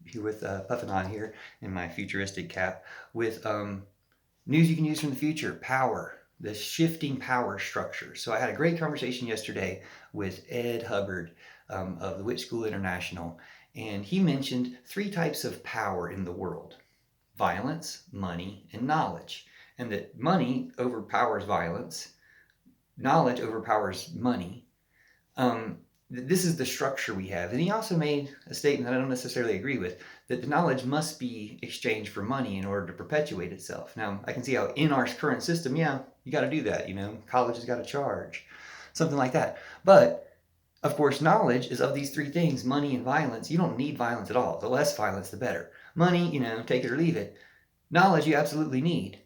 here with puffing on here in my futuristic cap with news you can use from the future, power, the shifting power structure. So I had a great conversation yesterday with Ed Hubbard of the Witch School International, and he mentioned three types of power in the world: violence, money, and knowledge. And that money overpowers violence, knowledge overpowers money. This is the structure we have. And he also made a statement that I don't necessarily agree with, that the knowledge must be exchanged for money in order to perpetuate itself. Now, I can see how in our current system, yeah, you got to do that. College has got to charge, something like that. But of course, knowledge is of these three things: money and violence. You don't need violence at all. The less violence, the better. Money, take it or leave it. Knowledge, you absolutely need.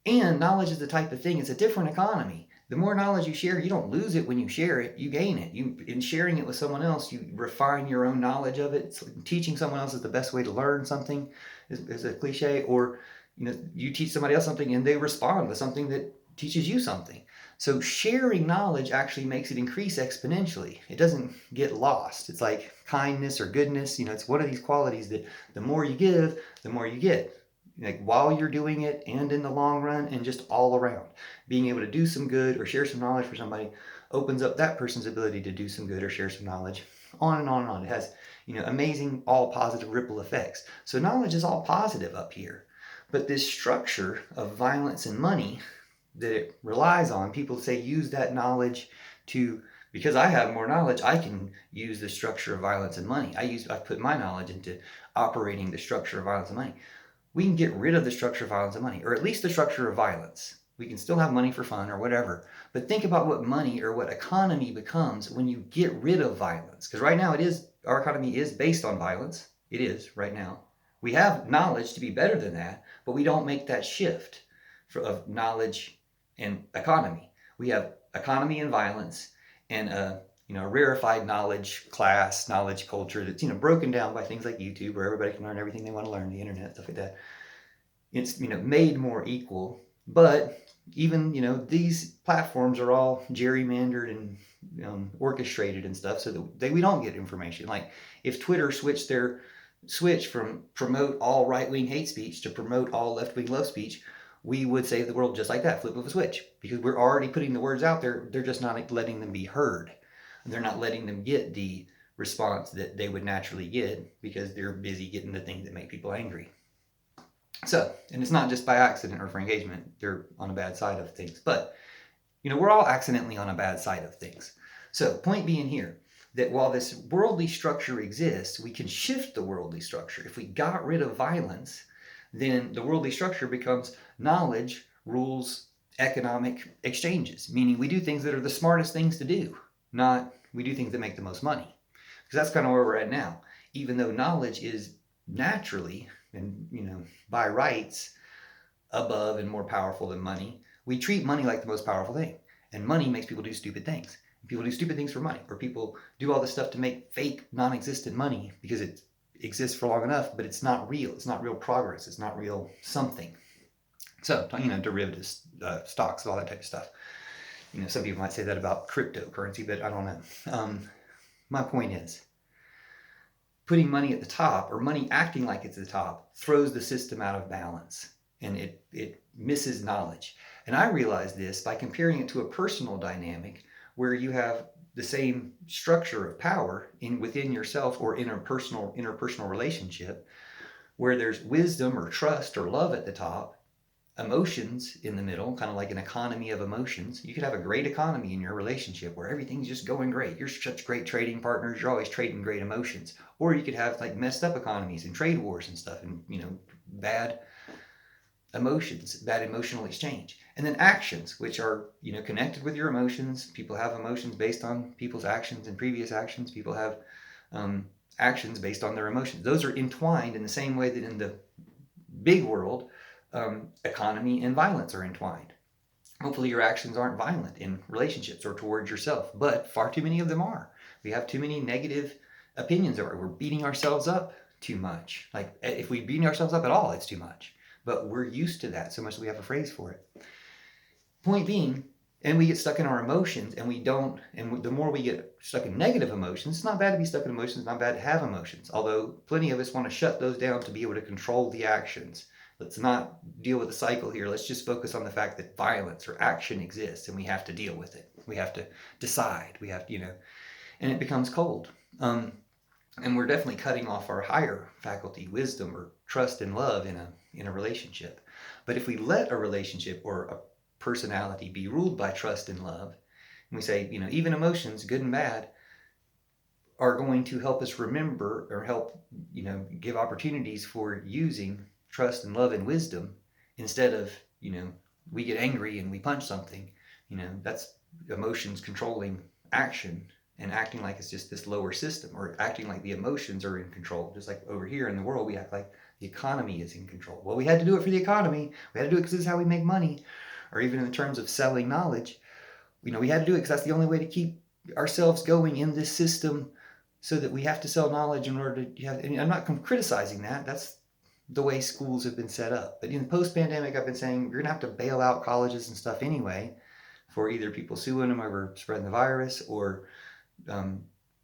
And knowledge is the type of thing, it's a different economy. The more knowledge you share, you don't lose it when you share it, you gain it. In sharing it with someone else, you refine your own knowledge of it. So teaching someone else is the best way to learn something, is a cliche. Or you teach somebody else something and they respond with something that teaches you something. So sharing knowledge actually makes it increase exponentially. It doesn't get lost. It's like kindness or goodness. It's one of these qualities that the more you give, the more you get. Like while you're doing it and in the long run and just all around. Being able to do some good or share some knowledge for somebody opens up that person's ability to do some good or share some knowledge. On and on and on. It has, amazing all positive ripple effects. So knowledge is all positive up here. But this structure of violence and money that it relies on, people say use that knowledge to, because I have more knowledge, I can use the structure of violence and money. I put my knowledge into operating the structure of violence and money. We can get rid of the structure of violence and money, or at least the structure of violence. We can still have money for fun or whatever, but think about what money or what economy becomes when you get rid of violence. Because right now our economy is based on violence. It is right now. We have knowledge to be better than that, but we don't make that shift of knowledge and economy. We have economy and violence and a rarefied knowledge class, knowledge culture that's broken down by things like YouTube, where everybody can learn everything they want to learn, the internet, stuff like that. It's made more equal, but even these platforms are all gerrymandered and orchestrated and stuff, so that we don't get information. Like if Twitter switch from promote all right-wing hate speech to promote all left-wing love speech, we would save the world just like that, flip of a switch, because we're already putting the words out there. They're just not letting them be heard. They're not letting them get the response that they would naturally get because they're busy getting the things that make people angry. So, and it's not just by accident or for engagement. They're on a bad side of things. But, we're all accidentally on a bad side of things. So, point being here, that while this worldly structure exists, we can shift the worldly structure. If we got rid of violence, then the worldly structure becomes knowledge rules economic exchanges, meaning we do things that are the smartest things to do. Not we do things that make the most money. Because that's kind of where we're at now. Even though knowledge is naturally and by rights above and more powerful than money, we treat money like the most powerful thing. And money makes people do stupid things. People do stupid things for money, or people do all this stuff to make fake non-existent money because it exists for long enough, but it's not real. It's not real progress. It's not real something. So, derivatives, stocks, all that type of stuff. Some people might say that about cryptocurrency, but I don't know. My point is, putting money at the top, or money acting like it's at the top, throws the system out of balance, and it misses knowledge. And I realized this by comparing it to a personal dynamic where you have the same structure of power within yourself or in a interpersonal relationship, where there's wisdom or trust or love at the top, emotions in the middle, kind of like an economy of emotions. You could have a great economy in your relationship where everything's just going great. You're such great trading partners. You're always trading great emotions. Or you could have like messed up economies and trade wars and stuff and, bad emotions, bad emotional exchange. And then actions, which are, connected with your emotions. People have emotions based on people's actions and previous actions. People have actions based on their emotions. Those are entwined in the same way that in the big world, economy and violence are entwined. Hopefully your actions aren't violent in relationships or towards yourself, but far too many of them are. We have too many negative opinions, or we're beating ourselves up too much. Like if we beat ourselves up at all, it's too much. But we're used to that so much that we have a phrase for it. Point being, And we get stuck in our emotions, and we don't, and the more we get stuck in negative emotions, it's not bad to be stuck in emotions, it's not bad to have emotions. Although plenty of us want to shut those down to be able to control the actions. Let's not deal with the cycle here. Let's just focus on the fact that violence or action exists, and we have to deal with it. We have to decide. We have to, and it becomes cold. And we're definitely cutting off our higher faculty, wisdom or trust and love in a relationship. But if we let a relationship or a personality be ruled by trust and love, and we say, even emotions, good and bad, are going to help us remember or help, give opportunities for using trust and love and wisdom instead of, we get angry and we punch something, that's emotions controlling action and acting like it's just this lower system, or acting like the emotions are in control. Just like over here in the world, we act like the economy is in control. Well, we had to do it for the economy. We had to do it because this is how we make money. Or even in terms of selling knowledge, we had to do it because that's the only way to keep ourselves going in this system, so that we have to sell knowledge in order to have, and I'm not criticizing that. That's the way schools have been set up. But in post-pandemic, I've been saying you're going to have to bail out colleges and stuff anyway, for either people suing them over spreading the virus, or they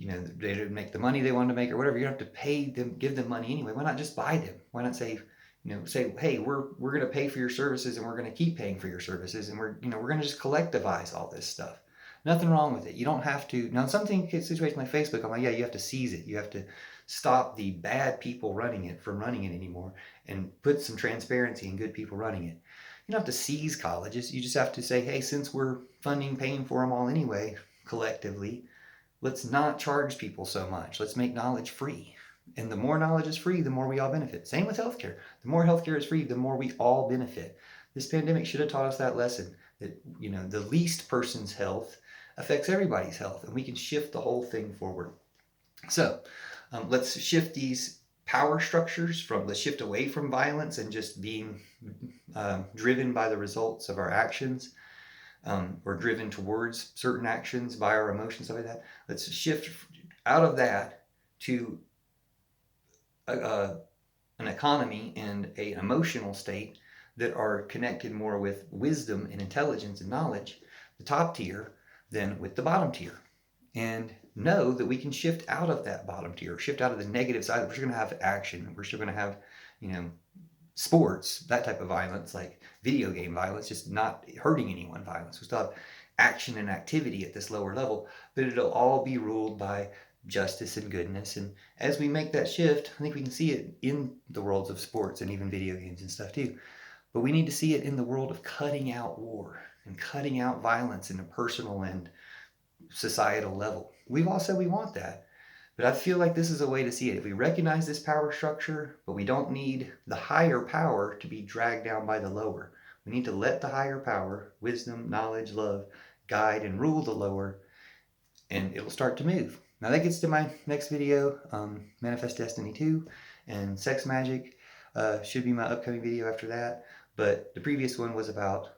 didn't make the money they wanted to make, or whatever. You don't have to pay them, give them money anyway. Why not just buy them? Why not say, hey, we're going to pay for your services, and we're going to keep paying for your services, and we're going to just collectivize all this stuff. Nothing wrong with it. You don't have to. Now, in some situations like Facebook, I'm like, yeah, you have to seize it. You have to stop the bad people running it from running it anymore, and put some transparency and good people running it. You don't have to seize colleges. You just have to say, hey, since we're paying for them all anyway, collectively, let's not charge people so much. Let's make knowledge free. And the more knowledge is free, the more we all benefit. Same with healthcare. The more healthcare is free, the more we all benefit. This pandemic should have taught us that lesson, that, the least person's health affects everybody's health, and we can shift the whole thing forward. So let's shift these power structures let's shift away from violence and just being driven by the results of our actions, or driven towards certain actions by our emotions, stuff like that. Let's shift out of that to an economy and an emotional state that are connected more with wisdom and intelligence and knowledge, the top tier, than with the bottom tier. And know that we can shift out of that bottom tier, shift out of the negative side. We're still going to have action. We're still going to have, sports, that type of violence, like video game violence, just not hurting anyone violence. We still have action and activity at this lower level, but it'll all be ruled by justice and goodness. And as we make that shift, I think we can see it in the worlds of sports and even video games and stuff too. But we need to see it in the world of cutting out war and cutting out violence in a personal and societal level. We've all said we want that, but I feel like this is a way to see it. If we recognize this power structure, but we don't need the higher power to be dragged down by the lower. We need to let the higher power, wisdom, knowledge, love, guide and rule the lower, and it'll start to move. Now that gets to my next video, Manifest Destiny 2, and Sex Magic should be my upcoming video after that. But the previous one was about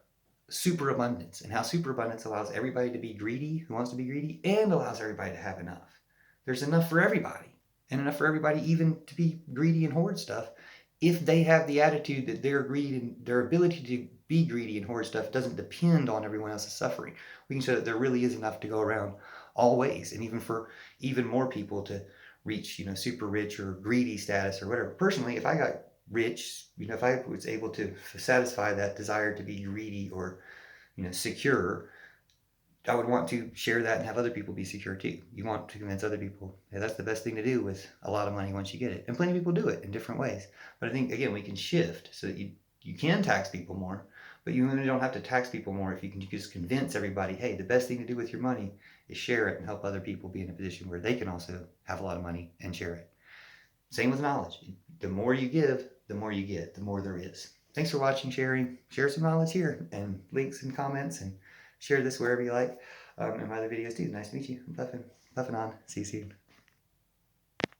superabundance, and how superabundance allows everybody to be greedy who wants to be greedy, and allows everybody to have enough. There's enough for everybody, and enough for everybody even to be greedy and hoard stuff, if they have the attitude that their greed and their ability to be greedy and hoard stuff doesn't depend on everyone else's suffering. We can show that there really is enough to go around always, and even for even more people to reach, super rich or greedy status or whatever. Personally, if I got rich, if I was able to satisfy that desire to be greedy or, secure, I would want to share that and have other people be secure too. You want to convince other people, yeah, that's the best thing to do with a lot of money once you get it. And plenty of people do it in different ways. But I think, again, we can shift so that you can tax people more, but you really don't have to tax people more if you can just convince everybody, hey, the best thing to do with your money is share it and help other people be in a position where they can also have a lot of money and share it. Same with knowledge. The more you give, the more you get, the more there is. Thanks for watching, sharing. Share some knowledge here, and links and comments, and share this wherever you like. And my other videos too. Nice to meet you. I'm puffing on. See you soon.